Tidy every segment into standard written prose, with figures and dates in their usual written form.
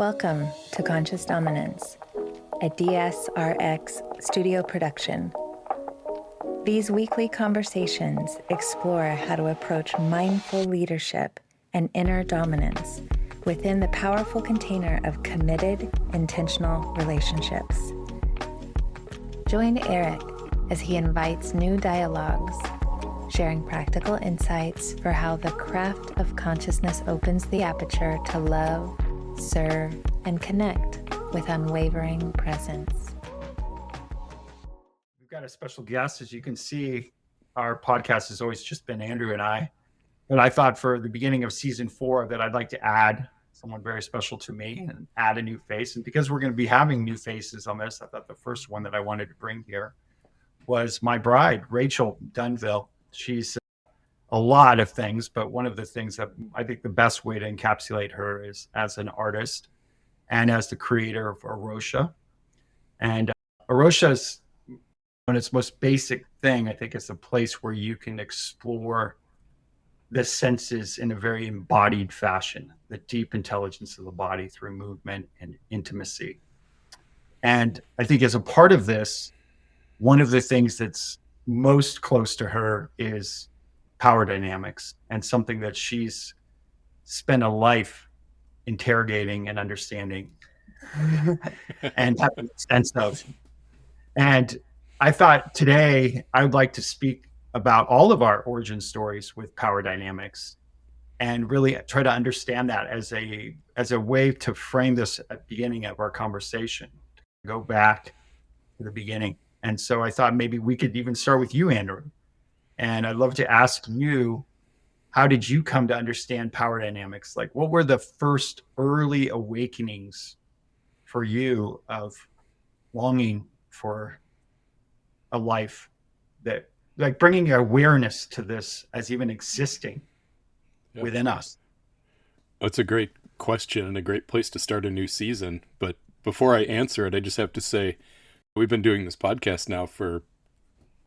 Welcome to Conscious Dominance, a DSRX studio production. These weekly conversations explore how to approach mindful leadership and inner dominance within the powerful container of committed, intentional relationships. Join Eric as he invites new dialogues, sharing practical insights for how the craft of consciousness opens the aperture to love, serve, and connect with unwavering presence. We've got a special guest. As you can see, our podcast has always just been Andrew and I. But I thought for the beginning of season 4 that I'd like to add someone very special to me and add a new face. And because we're going to be having new faces on this, I thought the first one that I wanted to bring here was my bride, Rachael Dunville. She's a lot of things, but one of the things that I think the best way to encapsulate her is as an artist and as the creator of Aerosha. And Aerosha's, on its most basic thing, I think it's a place where you can explore the senses in a very embodied fashion, the deep intelligence of the body through movement and intimacy. And I think as a part of this, one of the things that's most close to her is power dynamics, and something that she's spent a life interrogating and understanding and having a sense of. And I thought today I would like to speak about all of our origin stories with power dynamics and really try to understand that as a way to frame this at the beginning of our conversation, go back to the beginning. And so I thought maybe we could even start with you, Andrew. And I'd love to ask you, how did you come to understand power dynamics? Like, what were the first early awakenings for you of longing for a life that, like, bringing awareness to this as even existing within us? That's a great question and a great place to start a new season. But before I answer it, I just have to say, we've been doing this podcast now for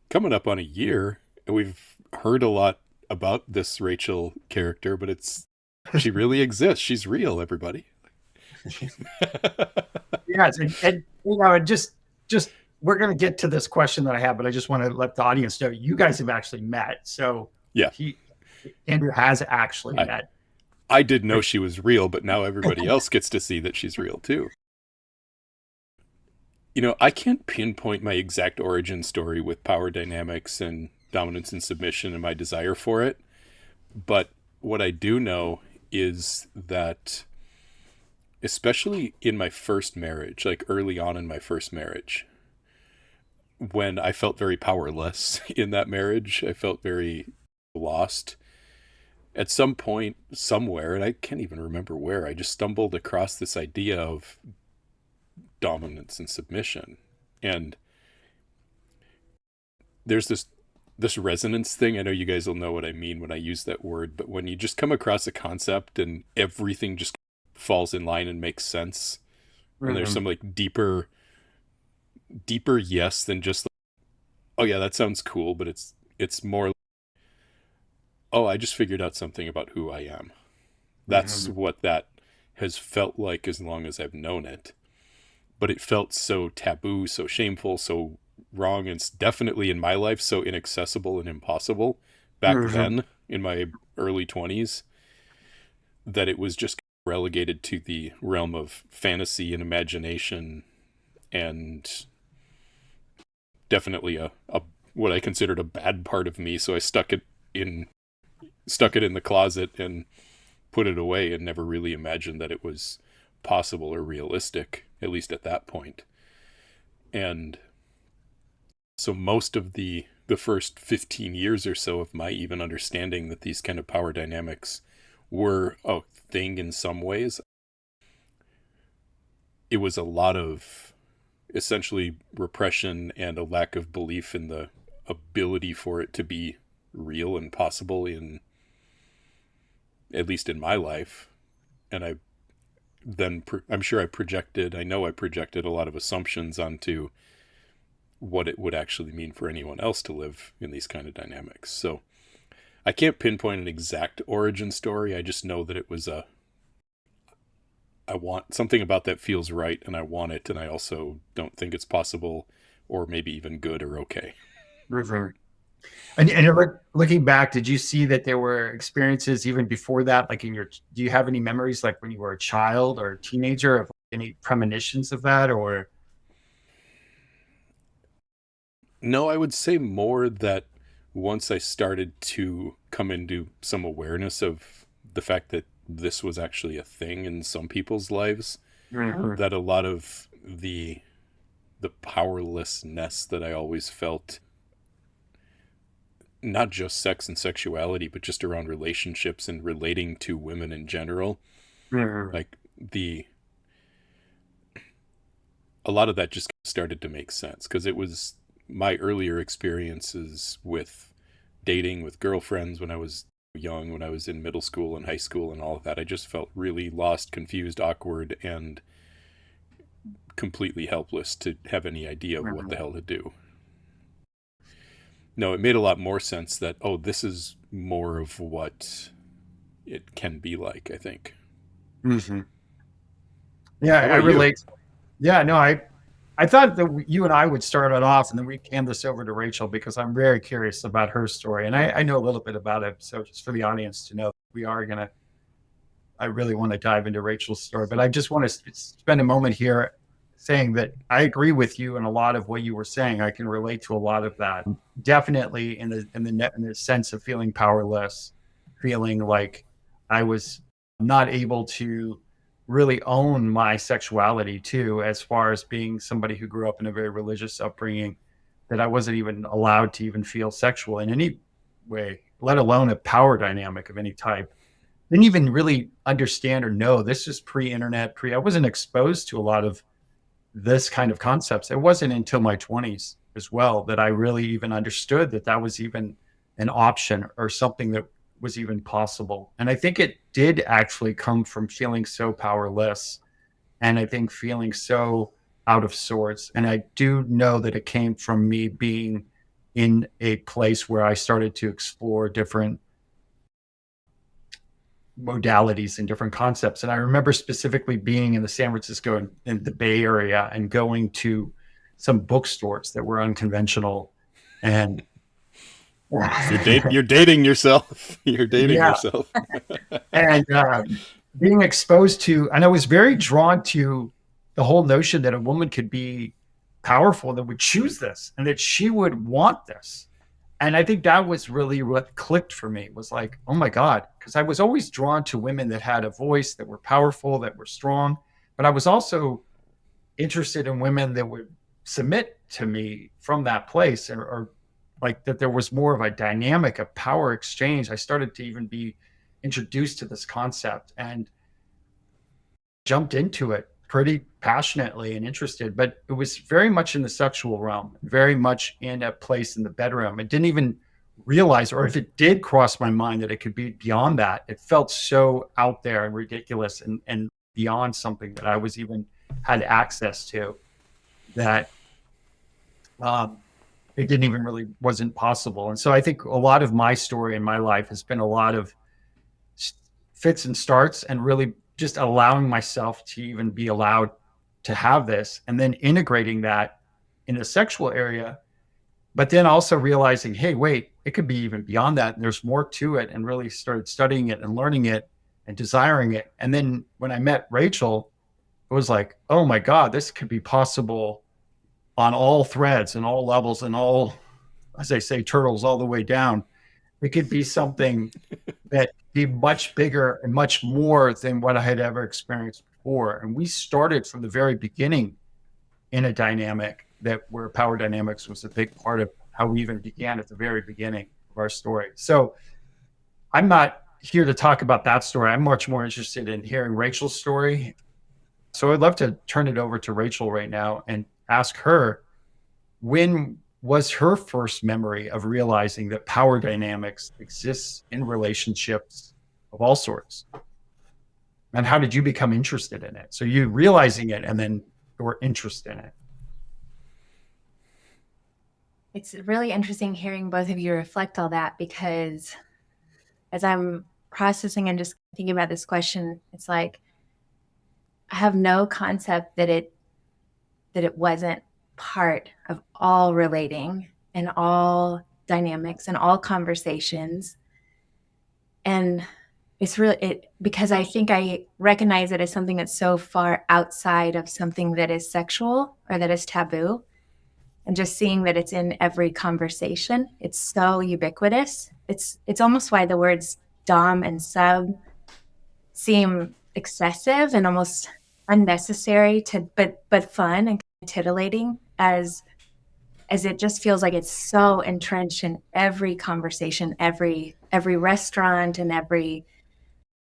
coming up on a year. We've heard a lot about this Rachael character, but she really exists. She's real, everybody. Yes, and you know, just we're going to get to this question that I have, but I just want to let the audience know you guys have actually met. So yeah, Andrew has actually met. I did know she was real, but now everybody else gets to see that she's real too. You know, I can't pinpoint my exact origin story with power dynamics and dominance and submission and my desire for it. But what I do know is that, especially in my first marriage, like early on in my first marriage, when I felt very powerless in that marriage, I felt very lost. At some point, somewhere, and I can't even remember where, I just stumbled across this idea of dominance and submission. And there's this resonance thing. I know you guys will know what I mean when I use that word, but when you just come across a concept and everything just falls in line and makes sense, and there's some like deeper yes than just like, oh yeah, that sounds cool, but it's more like, oh, I just figured out something about who I am. That's what that has felt like as long as I've known it. But it felt so taboo, so shameful, so wrong, and definitely in my life so inaccessible and impossible back then in my early 20s that it was just relegated to the realm of fantasy and imagination, and definitely a what I considered a bad part of me. So I stuck it in the closet and put it away and never really imagined that it was possible or realistic, at least at that point. And so most of the first 15 years or so of my even understanding that these kind of power dynamics were a thing in some ways, it was a lot of essentially repression and a lack of belief in the ability for it to be real and possible, in at least in my life. And I'm sure I know I projected a lot of assumptions onto what it would actually mean for anyone else to live in these kind of dynamics. So I can't pinpoint an exact origin story. I just know that it was I want something about that feels right, and I want it, and I also don't think it's possible, or maybe even good or okay. Mhm. And looking back, did you see that there were experiences even before that? Like do you have any memories like when you were a child or a teenager of any premonitions of that or? No, I would say more that once I started to come into some awareness of the fact that this was actually a thing in some people's lives, Mhm. that a lot of the powerlessness that I always felt, not just sex and sexuality, but just around relationships and relating to women in general, Mhm. like the a lot of that just started to make sense because it was my earlier experiences with dating with girlfriends when I was young, when I was in middle school and high school and all of that. I just felt really lost, confused, awkward, and completely helpless to have any idea of what the hell to do. No, it made a lot more sense that, oh, this is more of what it can be like, I think. Mhm. Yeah, How I about you? relate. Yeah, no, I thought that you and I would start it off and then we'd hand this over to Rachel because I'm very curious about her story. And I know a little bit about it. So just for the audience to know, we are going to, I really want to dive into Rachel's story, but I just want to spend a moment here saying that I agree with you in a lot of what you were saying. I can relate to a lot of that. Definitely in the sense of feeling powerless, feeling like I was not able to really own my sexuality too, as far as being somebody who grew up in a very religious upbringing, that I wasn't even allowed to even feel sexual in any way, let alone a power dynamic of any type. Didn't even really understand or know. This is pre-internet, I wasn't exposed to a lot of this kind of concepts. It wasn't until my 20s as well that I really even understood that that was even an option or something that was even possible. And I think it did actually come from feeling so powerless and I think feeling so out of sorts. And I do know that it came from me being in a place where I started to explore different modalities and different concepts. And I remember specifically being in the San Francisco and in the Bay Area and going to some bookstores that were unconventional. And You're dating yourself. You're dating yeah, yourself. and being exposed to, and I was very drawn to the whole notion that a woman could be powerful, that would choose this, and that she would want this. And I think that was really what clicked for me was like, oh my God, because I was always drawn to women that had a voice, that were powerful, that were strong. But I was also interested in women that would submit to me from that place or like that there was more of a dynamic of power exchange. I started to even be introduced to this concept and jumped into it pretty passionately and interested, but it was very much in the sexual realm, very much in a place in the bedroom. I didn't even realize, or if it did cross my mind that it could be beyond that, it felt so out there and ridiculous and beyond something that I was even had access to that um, it didn't even really wasn't possible. And so I think a lot of my story in my life has been a lot of fits and starts and really just allowing myself to even be allowed to have this and then integrating that in the sexual area, but then also realizing, hey, wait, it could be even beyond that. And there's more to it, and really started studying it and learning it and desiring it. And then when I met Rachel, it was like, oh my God, this could be possible on all threads and all levels and all, as I say, turtles all the way down. It could be something that be much bigger and much more than what I had ever experienced before. And we started from the very beginning in a dynamic that where power dynamics was a big part of how we even began at the very beginning of our story. So I'm not here to talk about that story. I'm much more interested in hearing Rachel's story. So I'd love to turn it over to Rachel right now and ask her, when was her first memory of realizing that power dynamics exists in relationships of all sorts? And how did you become interested in it? So you realizing it and then your interest in it. It's really interesting hearing both of you reflect all that, because as I'm processing and just thinking about this question, it's like have no concept that it wasn't part of all relating and all dynamics and all conversations. And it's really because I think I recognize it as something that's so far outside of something that is sexual or that is taboo. And just seeing that it's in every conversation, it's so ubiquitous. It's almost why the words dom and sub seem excessive and almost unnecessary but fun and titillating, as it just feels like it's so entrenched in every conversation, every restaurant and every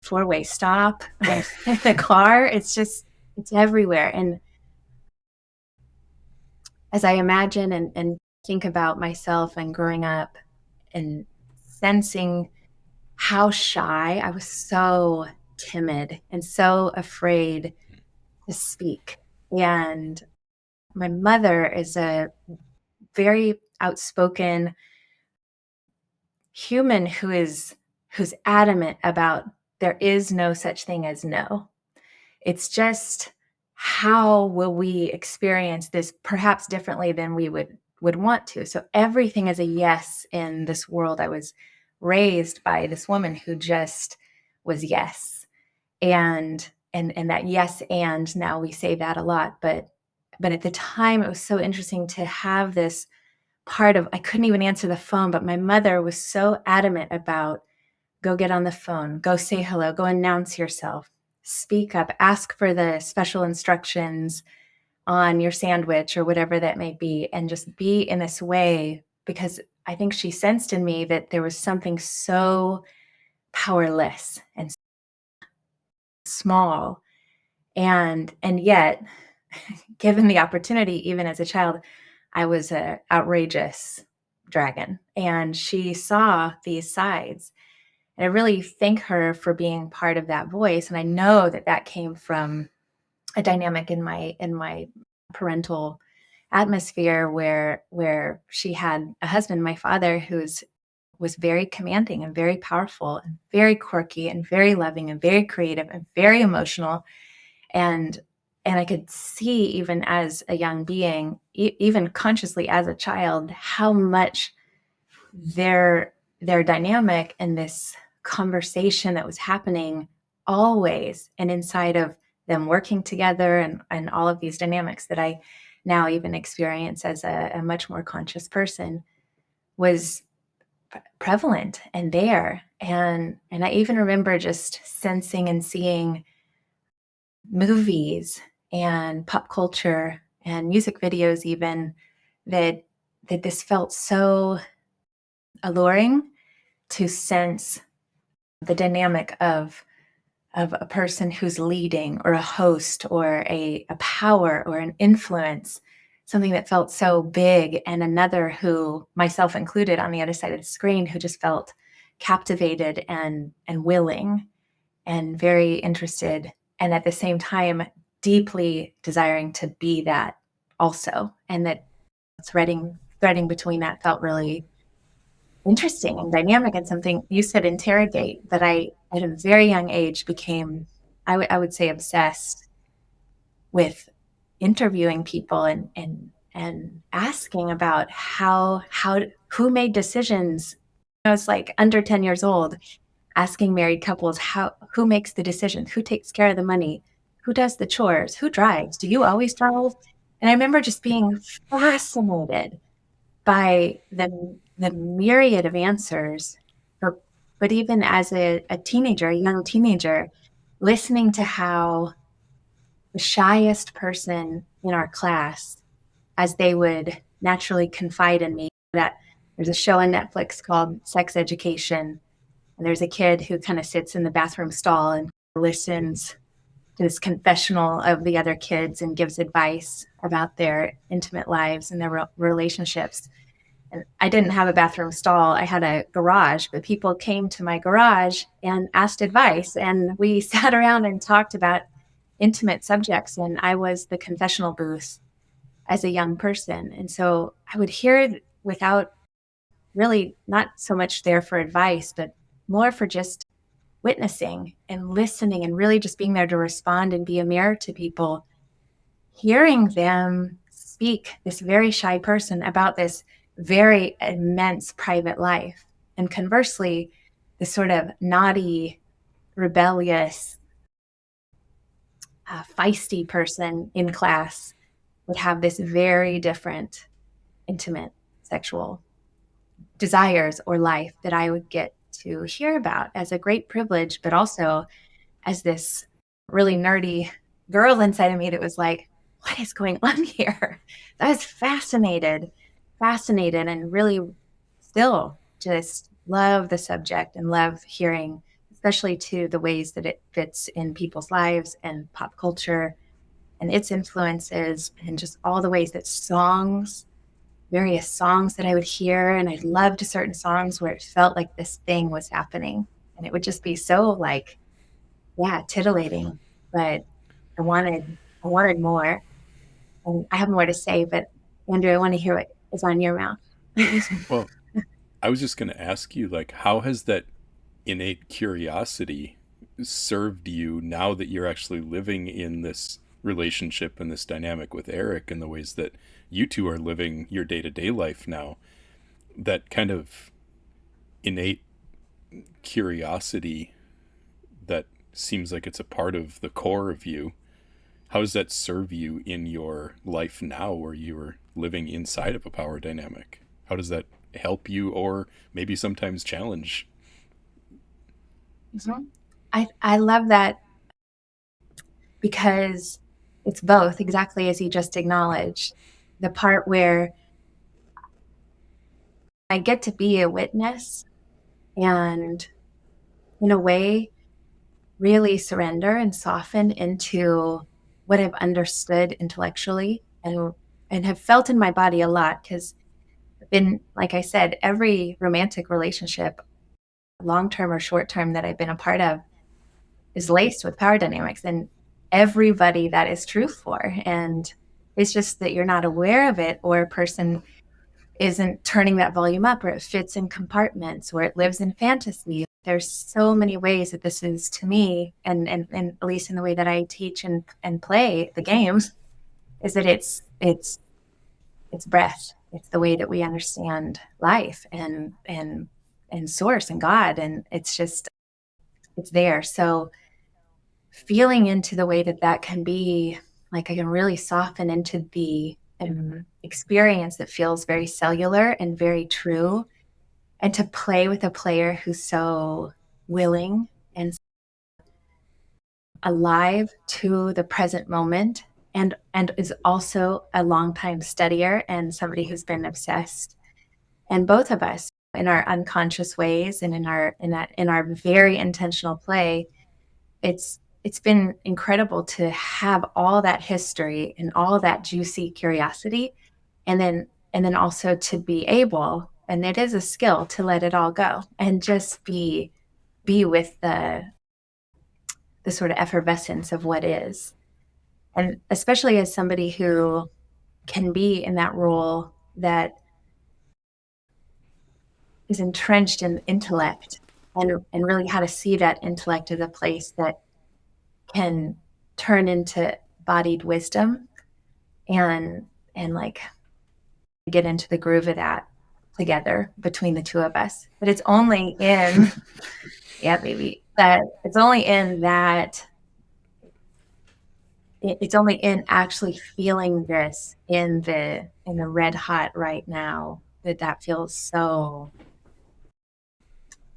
four-way stop in the car. It's everywhere. And as I imagine and think about myself and growing up and sensing how shy, I was so timid and so afraid to speak. And my mother is a very outspoken human who's adamant about there is no such thing as no. It's just, how will we experience this perhaps differently than we would want to? So everything is a yes in this world. I was raised by this woman who just was yes. And that yes, and now we say that a lot, but at the time it was so interesting to have this part of, I couldn't even answer the phone, but my mother was so adamant about, go get on the phone, go say hello, go announce yourself, speak up, ask for the special instructions on your sandwich or whatever that may be, and just be in this way, because I think she sensed in me that there was something so powerless and small, and yet given the opportunity, even as a child, I was an outrageous dragon, and she saw these sides. And I really thank her for being part of that voice. And I know that came from a dynamic in my parental atmosphere where she had a husband, my father, was very commanding and very powerful and very quirky and very loving and very creative and very emotional. And I could see, even as a young being, even consciously as a child, how much their dynamic and this conversation that was happening always, and inside of them working together, and all of these dynamics that I now even experience as a much more conscious person, was prevalent and there. And I even remember just sensing and seeing movies and pop culture and music videos even, that this felt so alluring to sense the dynamic of a person who's leading, or a host, or a power, or an influence, something that felt so big, and another who, myself included on the other side of the screen, who just felt captivated and willing and very interested, and at the same time deeply desiring to be that also. And that threading between that felt really interesting and dynamic, and something you said, interrogate, that I at a very young age became, I would say, obsessed with interviewing people and asking about how who made decisions. I was like under 10 years old, asking married couples, who makes the decisions, who takes care of the money, who does the chores, who drives, do you always drive? And I remember just being fascinated by the myriad of answers. But even as a teenager, a young teenager, listening to how the shyest person in our class, as they would naturally confide in me, that there's a show on Netflix called Sex Education, and there's a kid who kind of sits in the bathroom stall and listens to this confessional of the other kids and gives advice about their intimate lives and their relationships. And I didn't have a bathroom stall. I had a garage, but people came to my garage and asked advice. And we sat around and talked about intimate subjects. And I was the confessional booth as a young person. And so I would hear, without really, not so much there for advice, but more for just witnessing and listening and really just being there to respond and be a mirror to people, hearing them speak, this very shy person, about this very immense private life. And conversely, this sort of naughty, rebellious, feisty person in class would have this very different, intimate sexual desires or life that I would get to hear about as a great privilege, but also as this really nerdy girl inside of me that was like, what is going on here? I was fascinated, and really still just love the subject and love hearing, especially to the ways that it fits in people's lives and pop culture and its influences, and just all the ways that various songs that I would hear, and I loved certain songs where it felt like this thing was happening. And it would just be so like, yeah, titillating. But I wanted more. And I have more to say, but Andrew, I want to hear what is on your mouth. Well, I was just going to ask you, like, how has that innate curiosity served you now that you're actually living in this relationship and this dynamic with Eric, and the ways that you two are living your day-to-day life now? That kind of innate curiosity that seems like it's a part of the core of you, how does that serve you in your life now, where you're living inside of a power dynamic? How does that help you, or maybe sometimes challenge? Mm-hmm. I love that, because it's both, exactly as you just acknowledged. The part where I get to be a witness and, in a way, really surrender and soften into what I've understood intellectually and have felt in my body a lot, because been, like I said, every romantic relationship, long-term or short-term, that I've been a part of is laced with power dynamics, and everybody that is true for. And it's just that you're not aware of it, or a person isn't turning that volume up, or it fits in compartments, or it lives in fantasy. There's so many ways that this is, to me, and at least in the way that I teach and play the games, is that it's breath. It's the way that we understand life and source and God, and it's there. So feeling into the way that can be, like, I can really soften into the experience that feels very cellular and very true, and to play with a player who's so willing and alive to the present moment, and is also a longtime studier and somebody who's been obsessed. And both of us, in our unconscious ways and in our very intentional play, it's been incredible to have all that history and all that juicy curiosity, and then also to be able, and it is a skill, to let it all go and just be with the sort of effervescence of what is. And especially as somebody who can be in that role that is entrenched in intellect, and really how to see that intellect as a place that can turn into bodied wisdom, and like get into the groove of that together between the two of us. But it's only in yeah, baby, that it's only in that it's only in actually feeling this in the red hot right now that feels so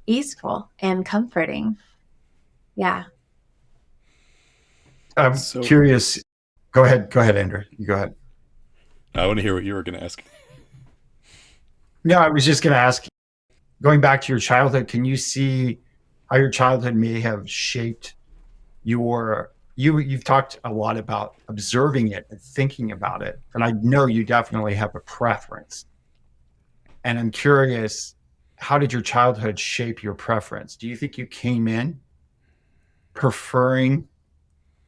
easeful and comforting. Yeah. I'm So curious. Go ahead, Andrew. You go ahead. I want to hear what you were going to ask. No, I was just going to ask, going back to your childhood, can you see how your childhood may have shaped you've talked a lot about observing it and thinking about it, and I know you definitely have a preference. And I'm curious, how did your childhood shape your preference? Do you think you came in preferring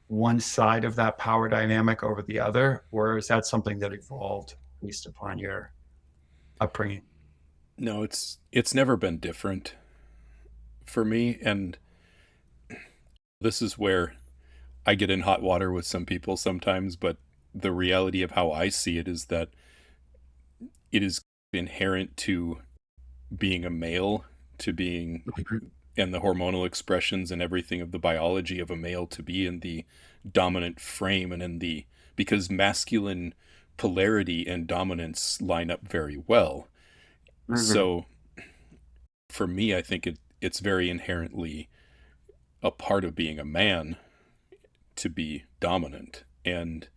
one side of that power dynamic over the other, or is that something that evolved based upon your upbringing? No, it's never been different for me, and this is where I get in hot water with some people sometimes, but the reality of how I see it is that it is inherent to being a male, to being, and the hormonal expressions and everything of the biology of a male to be in the dominant frame and in the, because masculine polarity and dominance line up very well. So for me, I think it's very inherently a part of being a man to be dominant. And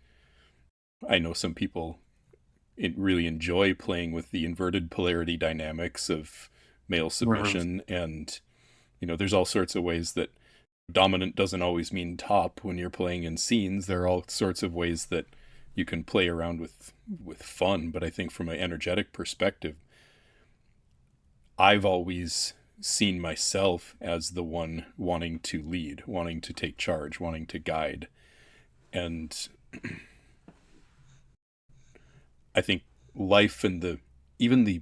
I know some people really enjoy playing with the inverted polarity dynamics of male submission. And, you know, there's all sorts of ways that dominant doesn't always mean top when you're playing in scenes. There are all sorts of ways that you can play around with fun. But I think from an energetic perspective, I've always seen myself as the one wanting to lead, wanting to take charge, wanting to guide. And I think life and even the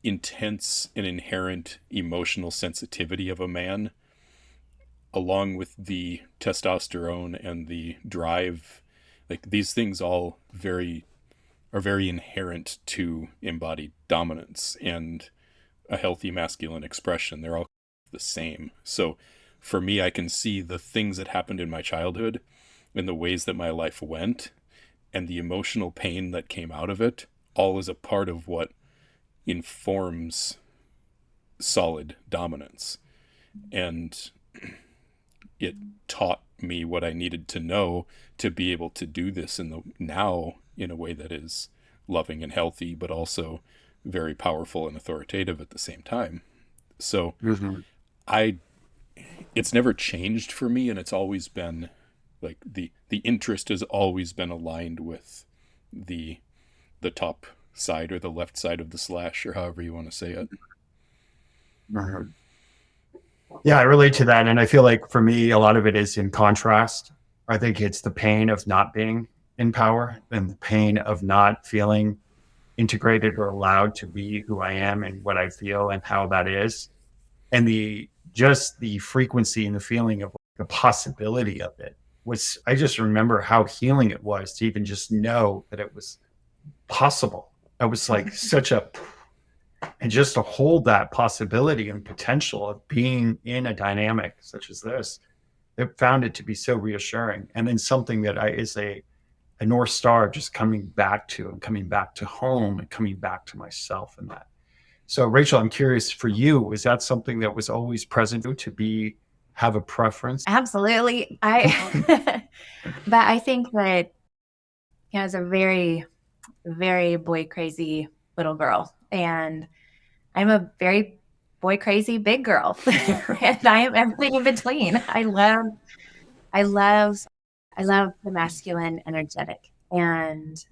intense and inherent emotional sensitivity of a man, along with the testosterone and the drive, like these things all are very inherent to embodied dominance and a healthy masculine expression. They're all the same. So for me, I can see the things that happened in my childhood and the ways that my life went and the emotional pain that came out of it, all is a part of what informs solid dominance. And it taught me what I needed to know to be able to do this now in a way that is loving and healthy, but also very powerful and authoritative at the same time. So it's never changed for me, and it's always been like the interest has always been aligned with the top side or the left side of the slash, or however you want to say it. Yeah, I relate to that. And I feel like for me, a lot of it is in contrast. I think it's the pain of not being in power and the pain of not feeling integrated or allowed to be who I am and what I feel and how that is. And just the frequency and the feeling of the possibility of it was, I just remember how healing it was to even just know that it was possible. I was like and just to hold that possibility and potential of being in a dynamic such as this, I found it to be so reassuring. And then something that is a North Star, just coming back to home and coming back to myself and that. So Rachel, I'm curious for you, is that something that was always present to have a preference? Absolutely. But I think that I was a very, very boy crazy little girl, and I'm a very boy crazy big girl, and I am everything in between. I love the masculine energetic, and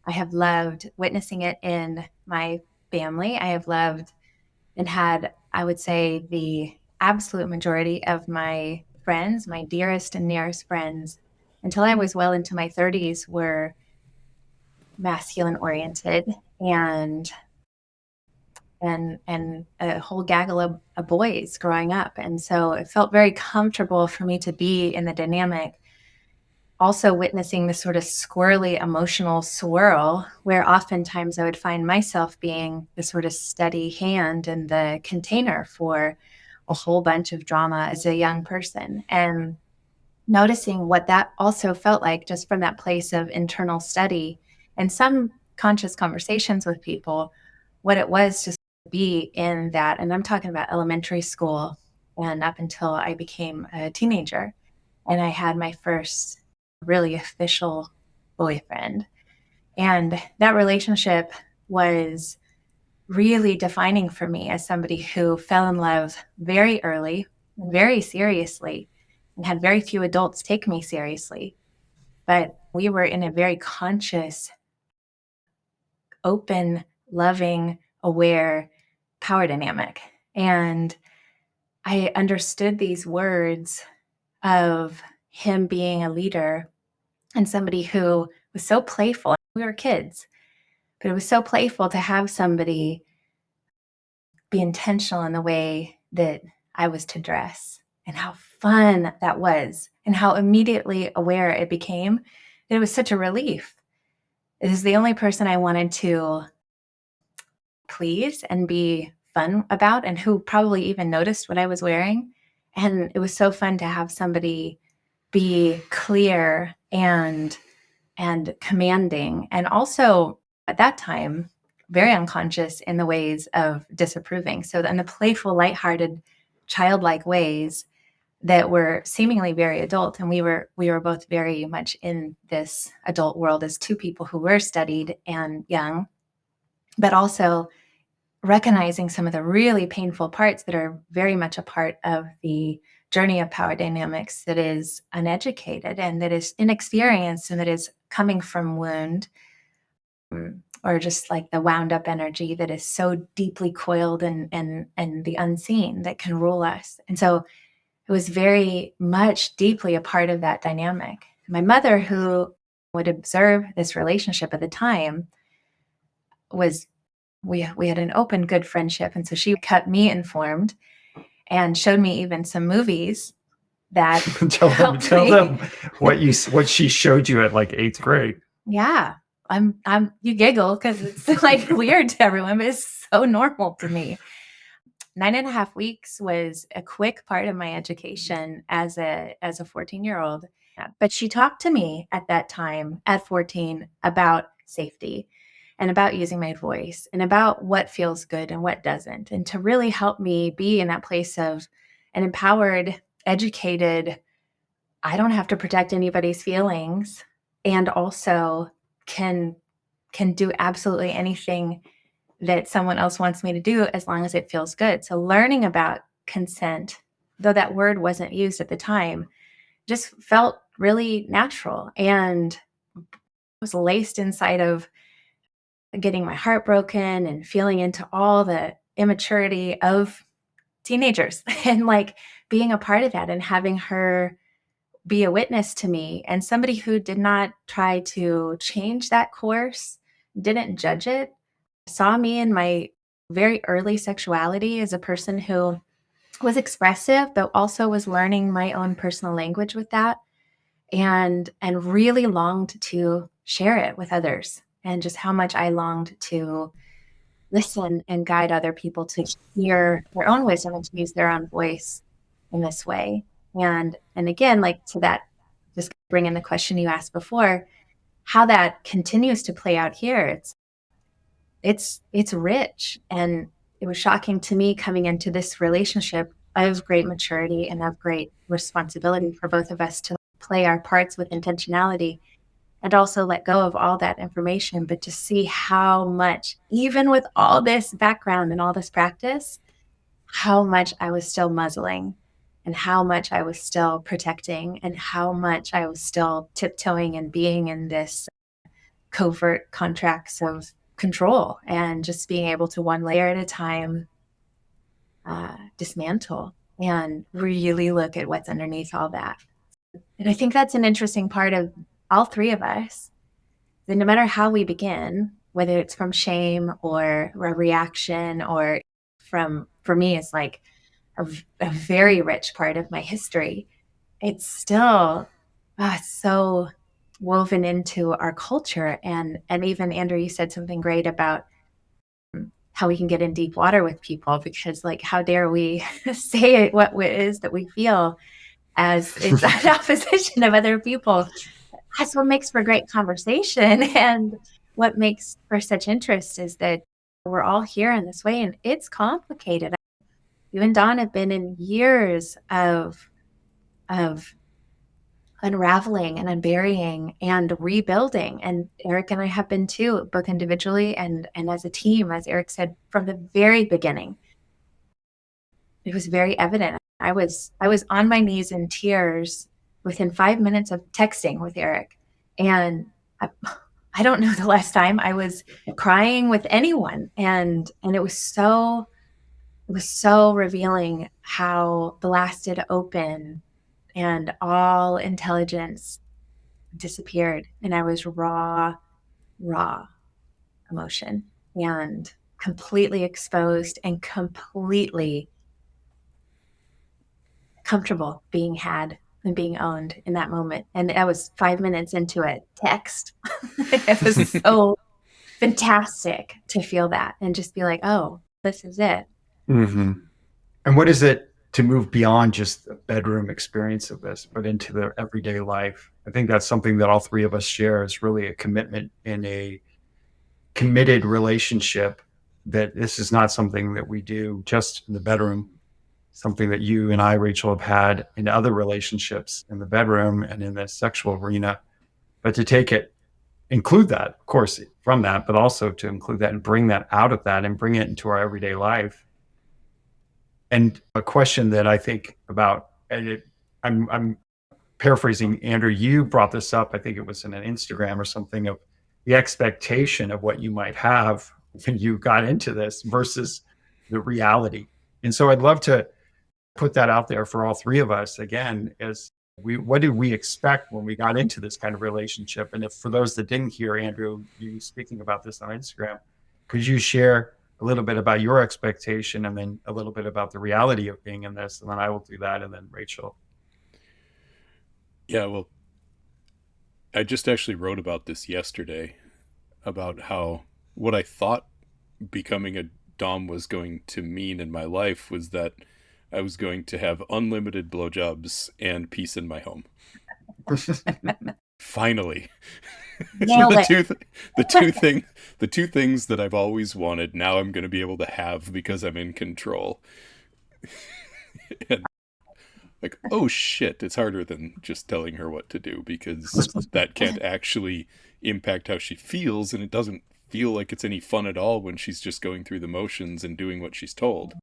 I have loved witnessing it in my family. I have loved and had, I would say, the absolute majority of my friends, my dearest and nearest friends, until I was well into my 30s, were masculine oriented and a whole gaggle of boys growing up. And so it felt very comfortable for me to be in the dynamic, also witnessing this sort of squirrely emotional swirl where oftentimes I would find myself being the sort of steady hand and the container for a whole bunch of drama as a young person, and noticing what that also felt like just from that place of internal study and some conscious conversations with people, what it was to be in that. And I'm talking about elementary school and up until I became a teenager and I had my first really official boyfriend. And that relationship was really defining for me as somebody who fell in love very early, very seriously, and had very few adults take me seriously. But we were in a very conscious, open, loving, aware power dynamic. And I understood these words of him being a leader and somebody who was so playful. We were kids, but it was so playful to have somebody be intentional in the way that I was to dress and how fun that was, and how immediately aware it became. It was such a relief. It is the only person I wanted to please and be fun about, and who probably even noticed what I was wearing. And it was so fun to have somebody be clear and commanding, and also at that time very unconscious in the ways of disapproving. So in the playful, lighthearted, childlike ways that were seemingly very adult, and we were both very much in this adult world as two people who were studied and young, but also recognizing some of the really painful parts that are very much a part of the journey of power dynamics, that is uneducated and that is inexperienced and that is coming from wound, or just like the wound up energy that is so deeply coiled and the unseen that can rule us. And so it was very much deeply a part of that dynamic. My mother, who would observe this relationship at the time, was we had an open, good friendship. And so she kept me informed and showed me even some movies that tell helped them me. what she showed you at like 8th grade. Yeah. You giggle because it's like weird to everyone, but it's so normal to me. 9.5 weeks was a quick part of my education as a 14-year-old. But she talked to me at that time at 14 about safety and about using my voice and about what feels good and what doesn't, and to really help me be in that place of an empowered, educated, I don't have to protect anybody's feelings, and also can do absolutely anything that someone else wants me to do as long as it feels good. So learning about consent, though that word wasn't used at the time, just felt really natural and was laced inside of getting my heart broken and feeling into all the immaturity of teenagers and like being a part of that and having her be a witness to me, and somebody who did not try to change that course, didn't judge it, saw me in my very early sexuality as a person who was expressive, but also was learning my own personal language with that, and really longed to share it with others, and just how much I longed to listen and guide other people to hear their own wisdom and to use their own voice in this way. And again, like to that, just bring in the question you asked before, how that continues to play out here. It's rich, and it was shocking to me coming into this relationship of great maturity and of great responsibility for both of us to play our parts with intentionality and also let go of all that information, but to see how much, even with all this background and all this practice, how much I was still muzzling, and how much I was still protecting, and how much I was still tiptoeing and being in this covert contracts of control, and just being able to, one layer at a time, dismantle and really look at what's underneath all that. And I think that's an interesting part of all three of us, that no matter how we begin, whether it's from shame or a reaction, or for me, it's like a very rich part of my history, it's still so woven into our culture. And even Andrew, you said something great about how we can get in deep water with people, because like, how dare we say what it is that we feel as it's an opposition of other people. That's what makes for great conversation. And what makes for such interest is that we're all here in this way, and it's complicated. You and Dawn have been in years of unraveling and unburying and rebuilding. And Eric and I have been too, both individually and as a team, as Eric said, from the very beginning. It was very evident. I was on my knees in tears within 5 minutes of texting with Eric. And I don't know the last time I was crying with anyone. And it was so revealing how blasted open and all intelligence disappeared. And I was raw emotion and completely exposed and completely comfortable being had and being owned in that moment. And I was 5 minutes into a text. It was so fantastic to feel that and just be like, oh, this is it. Mm-hmm. And what is it to move beyond just the bedroom experience of this, but into their everyday life? I think that's something that all three of us share, is really a commitment in a committed relationship, that this is not something that we do just in the bedroom, something that you and I, Rachel, have had in other relationships in the bedroom and in the sexual arena, but to take it, include that, of course, from that, but also to include that and bring that out of that and bring it into our everyday life. And a question that I think about, and I'm paraphrasing, Andrew, you brought this up, I think it was in an Instagram or something, of the expectation of what you might have when you got into this versus the reality. And so I'd love to put that out there for all three of us again, is what did we expect when we got into this kind of relationship? And if, for those that didn't hear Andrew, you speaking about this on Instagram, could you share a little bit about your expectation and then a little bit about the reality of being in this? And then I will do that. And then Rachel. Yeah, well, I just actually wrote about this yesterday, about how what I thought becoming a Dom was going to mean in my life was that I was going to have unlimited blowjobs and peace in my home. Finally. Nailed it. The two things that I've always wanted, now I'm going to be able to have because I'm in control. And like, oh shit, it's harder than just telling her what to do, because that can't actually impact how she feels, and it doesn't feel like it's any fun at all when she's just going through the motions and doing what she's told.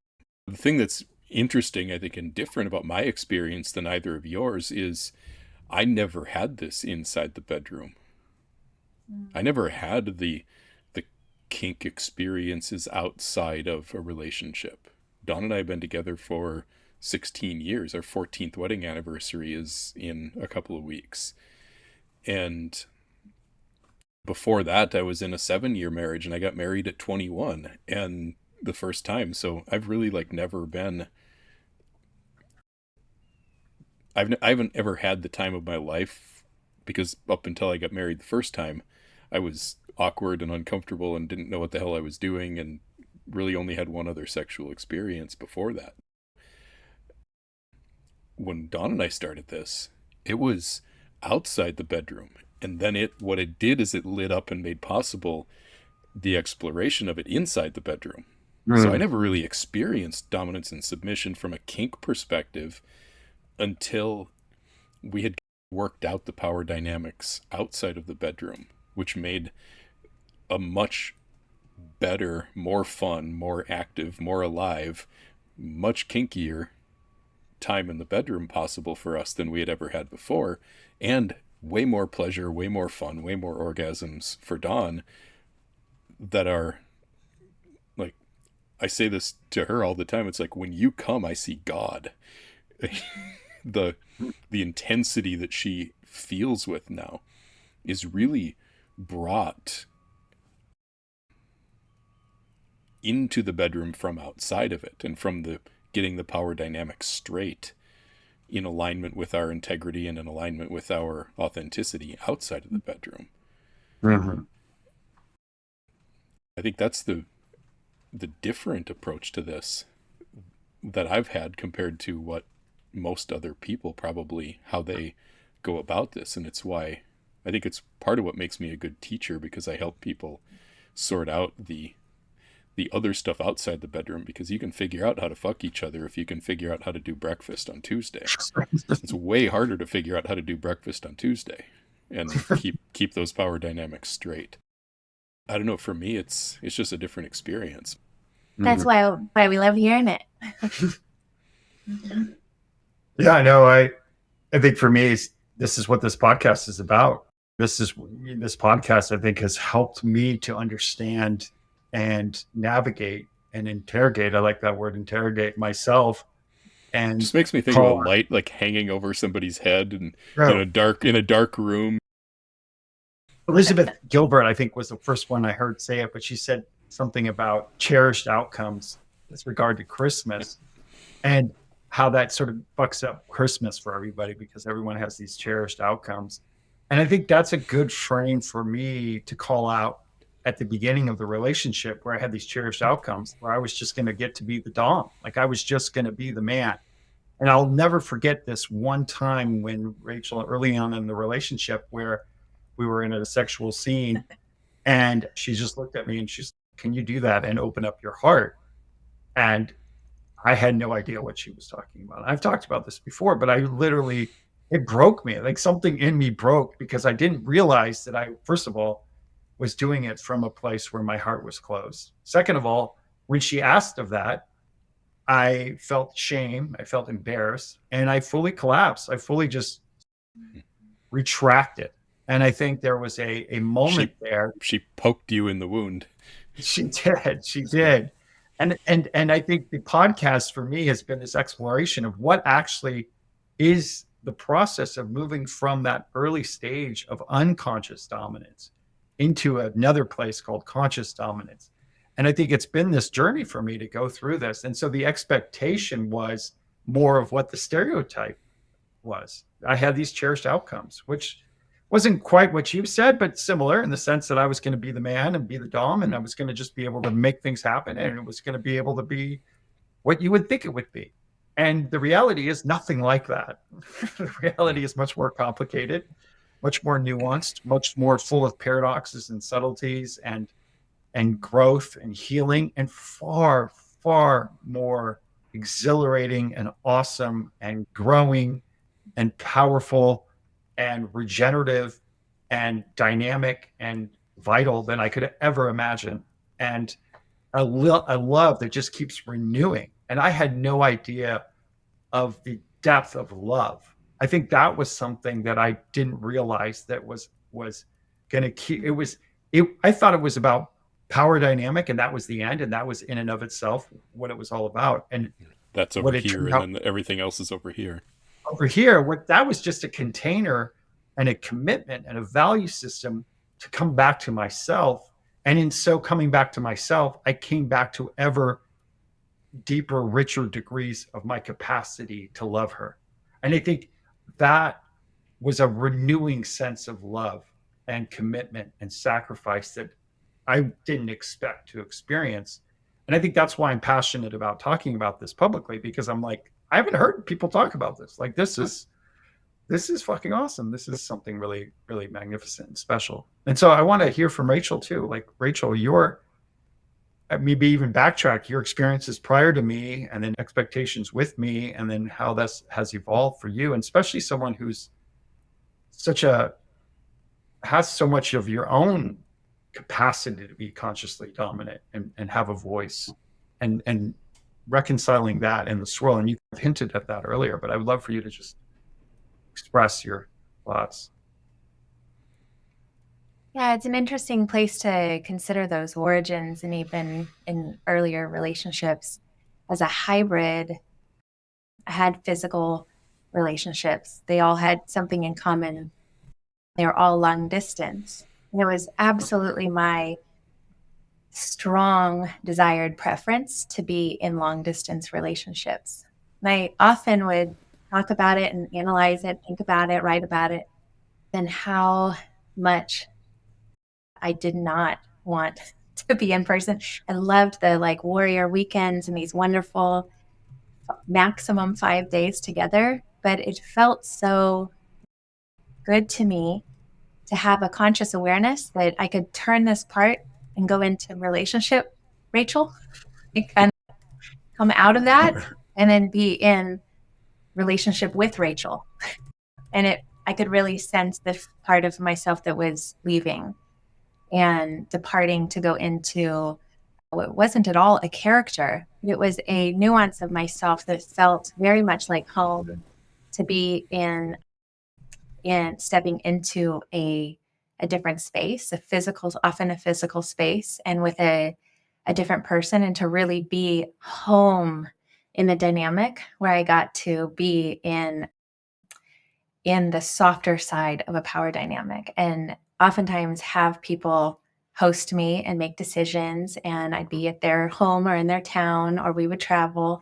The thing that's interesting, I think, and different about my experience than either of yours is I never had this inside the bedroom. I never had the kink experiences outside of a relationship. Dawn and I have been together for 16 years. Our 14th wedding anniversary is in a couple of weeks. And before that, I was in a 7-year marriage, and I got married at 21 and the first time. So I've really never been, I haven't ever had the time of my life, because up until I got married the first time, I was awkward and uncomfortable and didn't know what the hell I was doing, and really only had one other sexual experience before that. When Dawn and I started this, it was outside the bedroom. And then what it did is it lit up and made possible the exploration of it inside the bedroom. So I never really experienced dominance and submission from a kink perspective until we had worked out the power dynamics outside of the bedroom, which made a much better, more fun, more active, more alive, much kinkier time in the bedroom possible for us than we had ever had before, and way more pleasure, way more fun, way more orgasms for Dawn that are like, I say this to her all the time, it's like, when you come, I see God. the intensity that she feels with now is really brought into the bedroom from outside of it, and from the getting the power dynamics straight in alignment with our integrity and in alignment with our authenticity outside of the bedroom. Mm-hmm. I think that's the different approach to this that I've had compared to what most other people probably, how they go about this. And it's why I think it's part of what makes me a good teacher, because I help people sort out the other stuff outside the bedroom, because you can figure out how to fuck each other if you can figure out how to do breakfast on Tuesday. It's way harder to figure out how to do breakfast on Tuesday and keep those power dynamics straight. I don't know, for me it's just a different experience. That's why we love hearing it. Yeah, I know. I think for me, this is what this podcast is about. This podcast, I think, has helped me to understand and navigate and interrogate. I like that word, interrogate myself. And just makes me think of a light hanging over somebody's head and in a dark room. Elizabeth Gilbert, I think, was the first one I heard say it, but she said something about cherished outcomes with regard to Christmas, and how that sort of fucks up Christmas for everybody because everyone has these cherished outcomes. And I think that's a good frame for me to call out at the beginning of the relationship where I had these cherished outcomes where I was just going to get to be the dom. Like I was just going to be the man. And I'll never forget this one time when Rachel, early on in the relationship, where we were in a sexual scene and she just looked at me and she's, can you do that and open up your heart? And I had no idea what she was talking about. I've talked about this before, but I literally, it broke me. Like something in me broke because I didn't realize that I, first of all, was doing it from a place where my heart was closed. Second of all, when she asked of that, I felt shame, I felt embarrassed, and I fully collapsed. I fully just retracted. And I think there was a moment there. She poked you in the wound. She did. And I think the podcast for me has been this exploration of what actually is the process of moving from that early stage of unconscious dominance into another place called conscious dominance. And I think it's been this journey for me to go through this. And so the expectation was more of what the stereotype was. I had these cherished outcomes, which wasn't quite what you said, but similar in the sense that I was going to be the man and be the dom, and I was going to just be able to make things happen, and it was going to be able to be what you would think it would be. And the reality is nothing like that. The reality is much more complicated, much more nuanced, much more full of paradoxes and subtleties and growth and healing, and far, far more exhilarating and awesome and growing and powerful and regenerative and dynamic and vital than I could ever imagine. And a love that just keeps renewing. And I had no idea of the depth of love. I think that was something that I didn't realize that was going to keep. I thought it was about power dynamic, and that was the end, and that was in and of itself what it was all about. And that's over here, and then everything else is over here. Over here, what that was just a container and a commitment and a value system to come back to myself. And in so coming back to myself, I came back to ever deeper, richer degrees of my capacity to love her. And I think that was a renewing sense of love and commitment and sacrifice that I didn't expect to experience. And I think that's why I'm passionate about talking about this publicly, because I'm like, I haven't heard people talk about this. Like, this is fucking awesome. This is something really, really magnificent and special. And so I want to hear from Rachel too. Like, Rachel, maybe even backtrack your experiences prior to me and then expectations with me, and then how this has evolved for you, and especially someone who's has so much of your own capacity to be consciously dominant and have a voice, and reconciling that in the swirl. And you hinted at that earlier, but I would love for you to just express your thoughts. Yeah, it's an interesting place to consider those origins, and even in earlier relationships as a hybrid. I had physical relationships. They all had something in common. They were all long distance. And it was absolutely my strong desired preference to be in long distance relationships. And I often would talk about it and analyze it, think about it, write about it, and how much I did not want to be in person. I loved the warrior weekends and these wonderful maximum 5 days together, but it felt so good to me to have a conscious awareness that I could turn this part and go into relationship, Rachel, and kind of come out of that and then be in relationship with Rachel. And I could really sense the part of myself that was leaving and departing to go into what wasn't at all a character. It was a nuance of myself that felt very much like home, to be in stepping into a different space, often a physical space, and with a different person, and to really be home in the dynamic where I got to be in the softer side of a power dynamic, and oftentimes have people host me and make decisions, and I'd be at their home or in their town, or we would travel,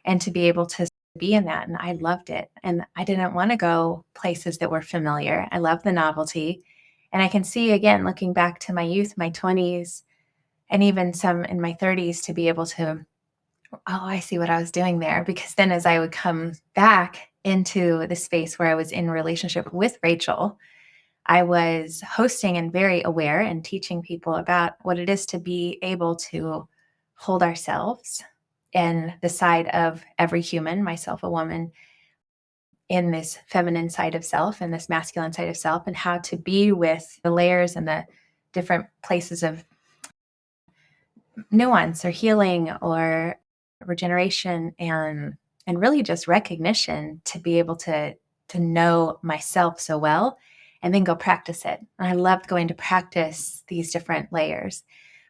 and to be able to be in that. And I loved it. And I didn't want to go places that were familiar. I love the novelty. And I can see, again, looking back to my youth, my 20s, and even some in my 30s, to be able to, oh, I see what I was doing there. Because then as I would come back into the space where I was in relationship with Rachael, I was hosting and very aware and teaching people about what it is to be able to hold ourselves and the side of every human, myself, a woman, in this feminine side of self and this masculine side of self, and how to be with the layers and the different places of nuance or healing or regeneration and really just recognition, to be able to know myself so well and then go practice it. And I loved going to practice these different layers.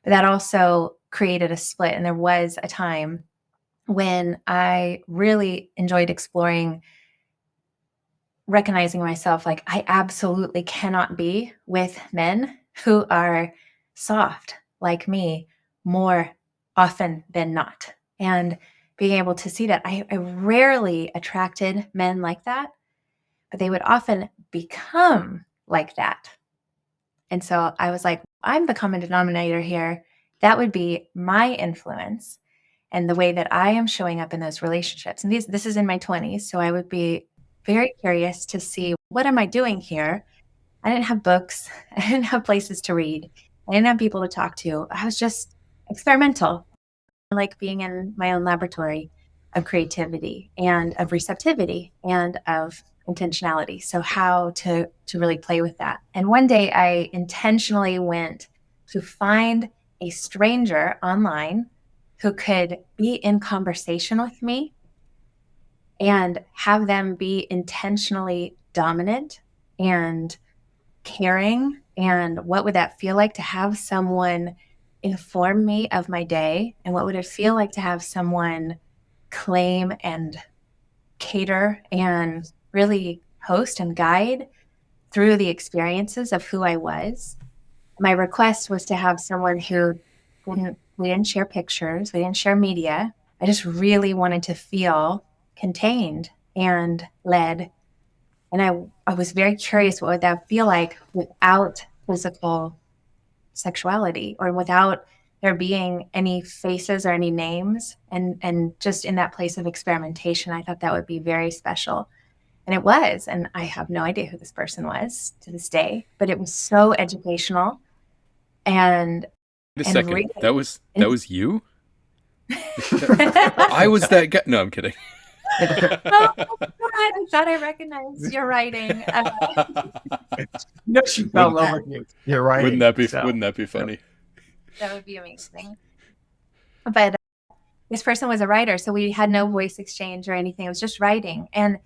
But that also created a split. And there was a time when I really enjoyed exploring, recognizing myself like I absolutely cannot be with men who are soft like me more often than not. And being able to see that I rarely attracted men like that, but they would often become like that. And so I was like, I'm the common denominator here. That would be my influence and the way that I am showing up in those relationships. And this is in my 20s. So I would be very curious to see, what am I doing here? I didn't have books. I didn't have places to read. I didn't have people to talk to. I was just experimental, like being in my own laboratory of creativity and of receptivity and of intentionality. So how to really play with that. And one day I intentionally went to find a stranger online who could be in conversation with me and have them be intentionally dominant and caring. And what would that feel like to have someone inform me of my day? And what would it feel like to have someone claim and cater and really host and guide through the experiences of who I was? My request was to have someone who we didn't share pictures, we didn't share media. I just really wanted to feel contained and led. And I was very curious, what would that feel like without physical sexuality, or without there being any faces or any names, and just in that place of experimentation. I thought that would be very special. And it was. And I have no idea who this person was to this day, but it was so educational. And Wait a second. really, That was you? I was that guy. No, I'm kidding. oh God, I thought I recognized your writing. No, she fell over you. You're right. Wouldn't that be funny? That would be amazing. But this person was a writer, so we had no voice exchange or anything. It was just writing. And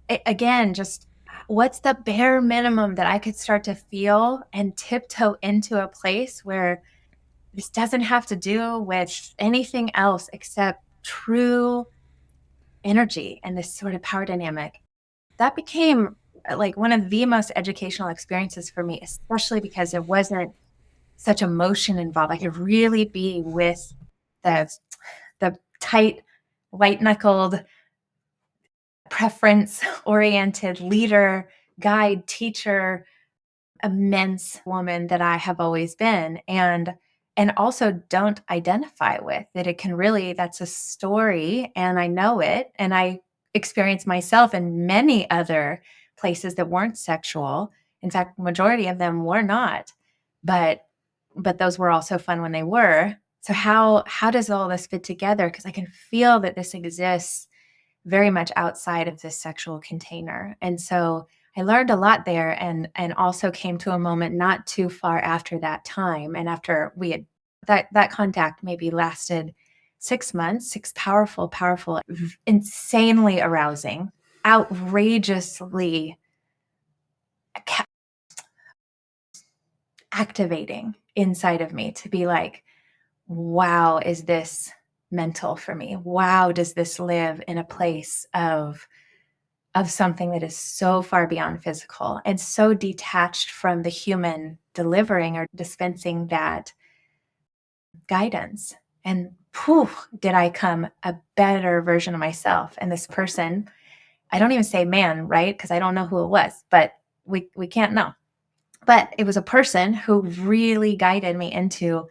again, just what's the bare minimum that I could start to feel and tiptoe into a place where this doesn't have to do with anything else except true energy and this sort of power dynamic. That became like one of the most educational experiences for me, especially because it wasn't such emotion involved. I could really be with the tight, white-knuckled, preference-oriented leader, guide, teacher, immense woman that I have always been, and also don't identify with. That it can really, that's a story, and I know it, and I experience myself in many other places that weren't sexual. In fact, majority of them were not, but those were also fun when they were. So how does all this fit together? Because I can feel that this exists very much outside of this sexual container. And so I learned a lot there, and also came to a moment not too far after that time. And after we had that contact maybe lasted 6 months, 6 powerful, insanely arousing, outrageously activating inside of me to be like, wow, is this mental for me? Wow, does this live in a place of something that is so far beyond physical and so detached from the human delivering or dispensing that guidance And poof, did I come a better version of myself. And this person, I don't even say man, right? Because I don't know who it was, but we can't know. But it was a person who really guided me into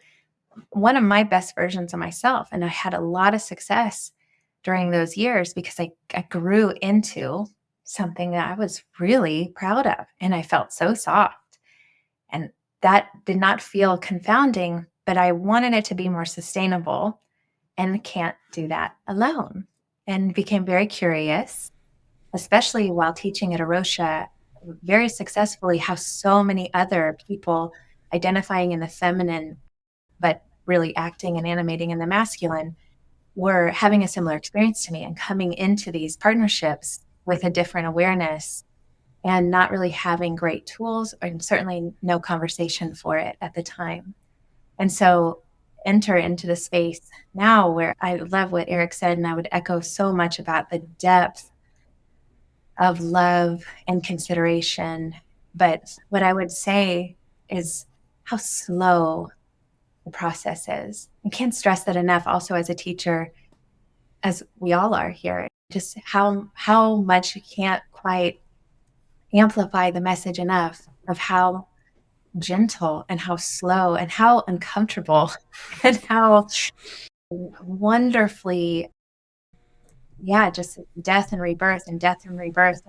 one of my best versions of myself. And I had a lot of success during those years because I grew into something that I was really proud of. And I felt so soft. And that did not feel confounding, but I wanted it to be more sustainable and can't do that alone. And became very curious, especially while teaching at Aerosha very successfully, how so many other people identifying in the feminine, but really acting and animating in the masculine, were having a similar experience to me and coming into these partnerships with a different awareness and not really having great tools and certainly no conversation for it at the time. And so enter into the space now where I love what Eric said, and I would echo so much about the depth of love and consideration. But what I would say is how slow the process is. I can't stress that enough also as a teacher, as we all are here, just how much you can't quite amplify the message enough of how gentle and how slow and how uncomfortable and how wonderfully, just death and rebirth and death and rebirth.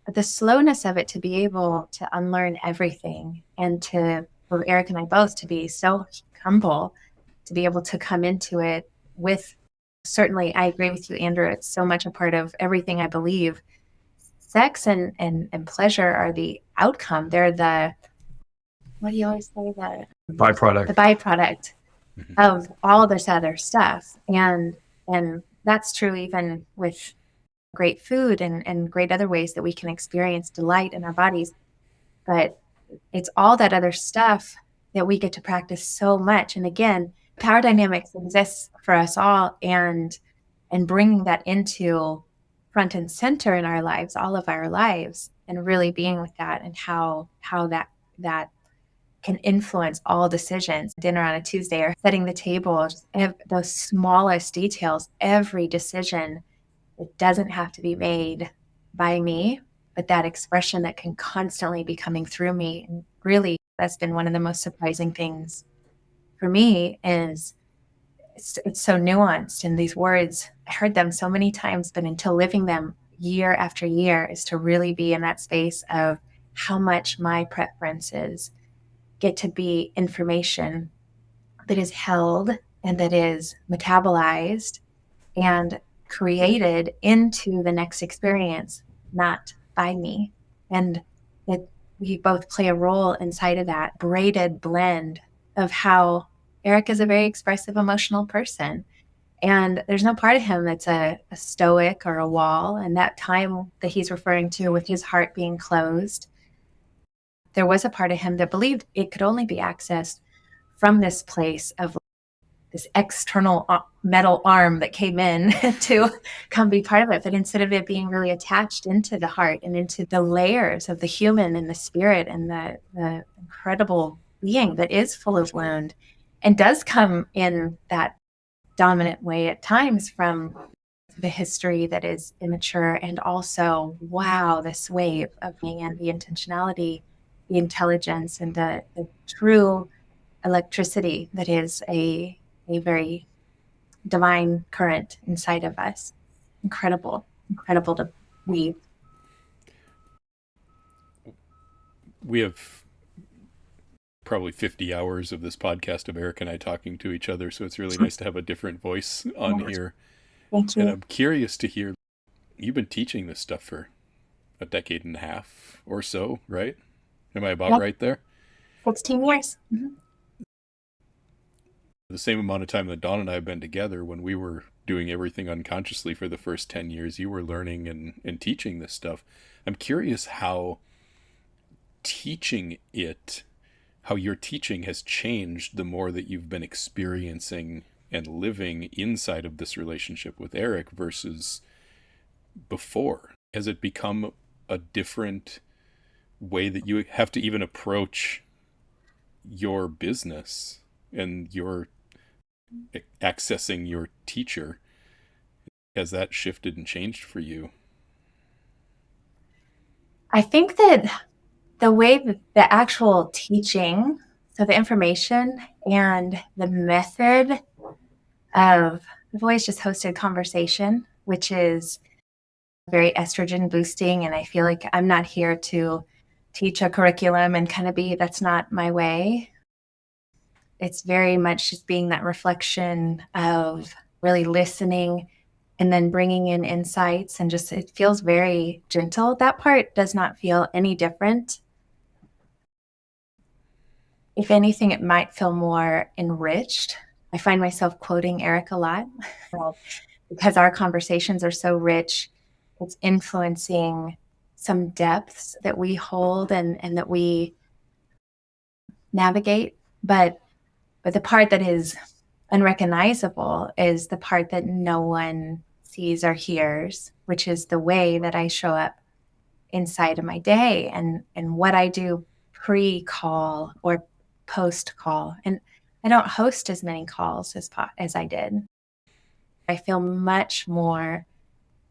But the slowness of it, to be able to unlearn everything and for Eric and I both to be so humble, to be able to come into it with, certainly, I agree with you, Andrew, it's so much a part of everything I believe. Sex and pleasure are the outcome. They're what do you always say? The byproduct of all this other stuff. And that's true even with great food and great other ways that we can experience delight in our bodies. But it's all that other stuff that we get to practice so much. And again, power dynamics exists for us all, and bringing that into front and center in our lives, all of our lives, and really being with that, and how that can influence all decisions. Dinner on a Tuesday or setting the table, just those smallest details, every decision, it doesn't have to be made by me, but that expression that can constantly be coming through me. And really, that's been one of the most surprising things for me is it's so nuanced. And these words, I heard them so many times, but until living them year after year, is to really be in that space of how much my preferences get to be information that is held and that is metabolized and created into the next experience, not by me. And that we both play a role inside of that braided blend of how Eric is a very expressive, emotional person. And there's no part of him that's a stoic or a wall. And that time that he's referring to with his heart being closed, there was a part of him that believed it could only be accessed from this place of this external metal arm that came in to come be part of it. But instead of it being really attached into the heart and into the layers of the human and the spirit and the incredible being that is full of wound and does come in that dominant way at times from the history that is immature, and also, wow, this wave of being and the intentionality, the intelligence, and the true electricity that is a very divine current inside of us. Incredible to weave. We have probably 50 hours of this podcast of Eric and I talking to each other, so it's really nice to have a different voice on here. Thank you. And I'm curious to hear, you've been teaching this stuff for a decade and a half or so, right? Am I about right there? 16 years. Mm-hmm. The same amount of time that Dawn and I have been together, when we were doing everything unconsciously for the first 10 years, you were learning and teaching this stuff. I'm curious how your teaching has changed the more that you've been experiencing and living inside of this relationship with Eric versus before. Has it become a different way that you have to even approach your business and your accessing your teacher. Has that shifted and changed for you? I think that the way that the actual teaching, so the information and the method of, I've always just hosted conversation, which is very estrogen boosting. And I feel like I'm not here to teach a curriculum and kind of that's not my way. It's very much just being that reflection of really listening and then bringing in insights, and just, it feels very gentle. That part does not feel any different. If anything, it might feel more enriched. I find myself quoting Eric a lot because our conversations are so rich. It's influencing some depths that we hold and that we navigate. But the part that is unrecognizable is the part that no one sees or hears, which is the way that I show up inside of my day and what I do pre-call or post-call. And I don't host as many calls as I did. I feel much more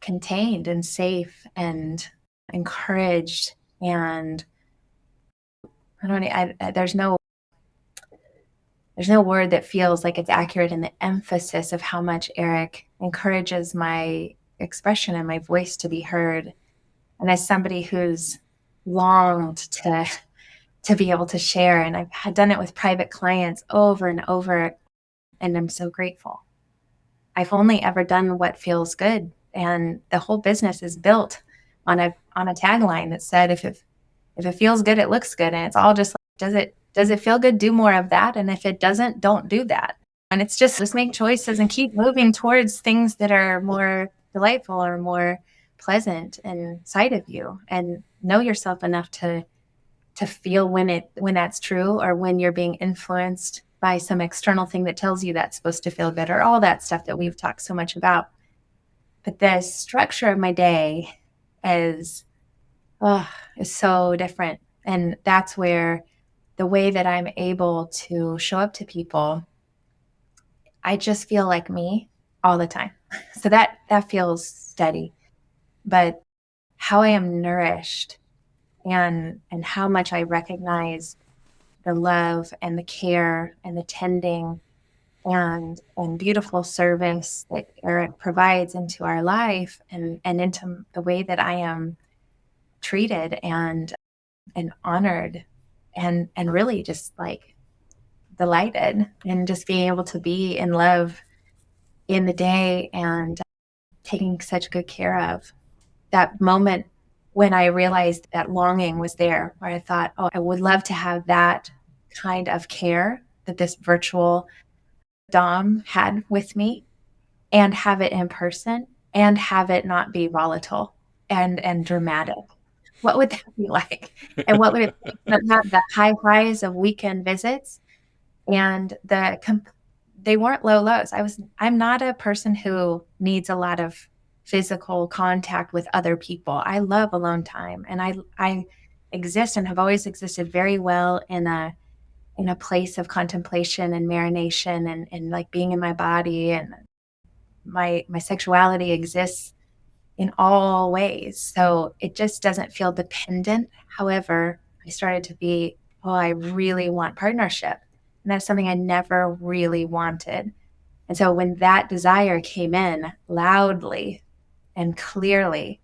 contained and safe and encouraged, and there's no word that feels like it's accurate in the emphasis of how much Eric encourages my expression and my voice to be heard. And as somebody who's longed to be able to share, and I've had done it with private clients over and over, and I'm so grateful. I've only ever done what feels good, and the whole business is built on a tagline that said, if it feels good, it looks good. And it's all just like, does it feel good? Do more of that. And if it doesn't, don't do that. And it's just make choices and keep moving towards things that are more delightful or more pleasant inside of you, and know yourself enough to feel when that's true, or when you're being influenced by some external thing that tells you that's supposed to feel good, or all that stuff that we've talked so much about. But the structure of my day is so different. And that's where the way that I'm able to show up to people, I just feel like me all the time. So that feels steady. But how I am nourished and how much I recognize the love and the care and the tending and beautiful service that Eric provides into our life, and into the way that I am treated and honored and really just like delighted, and just being able to be in love in the day and taking such good care of. That moment when I realized that longing was there, where I thought, oh, I would love to have that kind of care that this virtual Dom had with me, and have it in person, and have it not be volatile and dramatic. What would that be like? And what would it have the high highs of weekend visits, and they weren't low lows. I'm not a person who needs a lot of physical contact with other people. I love alone time, and I exist and have always existed very well in a place of contemplation and marination, and like being in my body, and my sexuality exists in all ways. So it just doesn't feel dependent. However, I started to be, oh, I really want partnership. And that's something I never really wanted. And so when that desire came in loudly and clearly,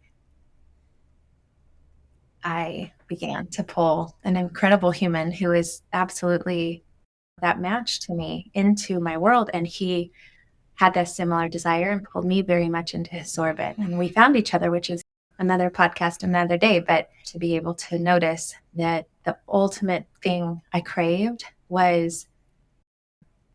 I began to pull an incredible human who is absolutely that match to me into my world. And he had this similar desire and pulled me very much into his orbit. And we found each other, which is another podcast another day. But to be able to notice that the ultimate thing I craved was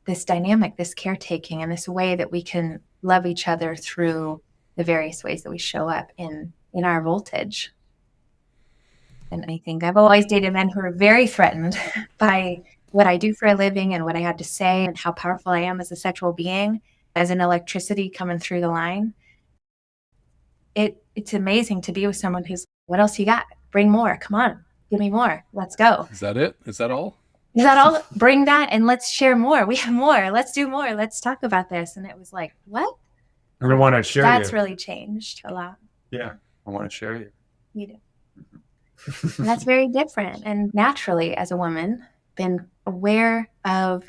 this dynamic, this caretaking, and this way that we can love each other through the various ways that we show up in our voltage. And I think I've always dated men who are very threatened by what I do for a living and what I had to say and how powerful I am as a sexual being, as an electricity coming through the line. It's amazing to be with someone who's, what else you got? Bring more. Come on. Give me more. Let's go. Is that it? Is that all? is that all? Bring that and let's share more. We have more. Let's do more. Let's talk about this. And it was like, what? I want to share That's you. really changed a lot. Yeah, I want to share you. You do. And that's very different. And naturally, as a woman, been aware of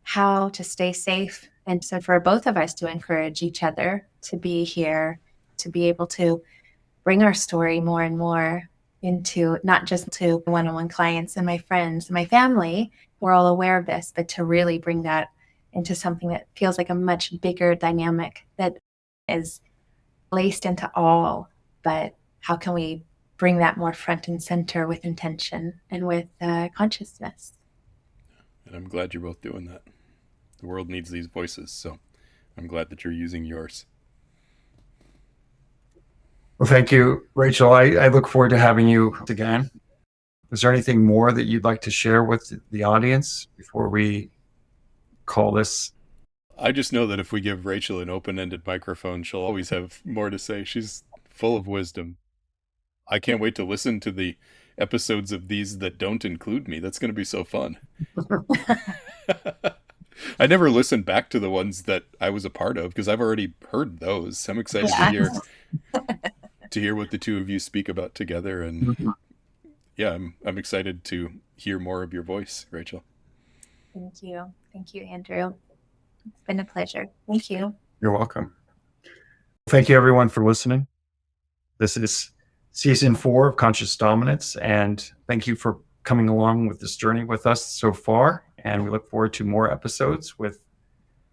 how to stay safe. And so for both of us to encourage each other to be here, to be able to bring our story more and more into not just to one-on-one clients and my friends and my family, we're all aware of this, but to really bring that into something that feels like a much bigger dynamic that is laced into all. But how can we bring that more front and center with intention and with consciousness? And I'm glad you're both doing that. The world needs these voices, so I'm glad that you're using yours. Well, thank you, Rachel. I look forward to having you again. Is there anything more that you'd like to share with the audience before we call this? I just know that if we give Rachel an open-ended microphone, she'll always have more to say. She's full of wisdom. I can't wait to listen to the episodes of these that don't include me. That's going to be so fun. I never listened back to the ones that I was a part of because I've already heard those. I'm excited to hear what the two of you speak about together, and yeah, I'm excited to hear more of your voice, Rachel. Thank you, Andrew. It's been a pleasure. Thank you. You're welcome. Thank you, everyone, for listening. This is season 4 of Conscious Dominance, and thank you for coming along with this journey with us so far. And we look forward to more episodes with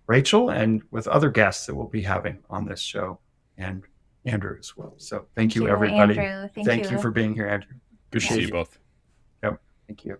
Rachel and with other guests that we'll be having on this show, and Andrew as well. So thank you, everybody. Andrew. Thank you for being here, Andrew. Good to see you both. Yep. Thank you.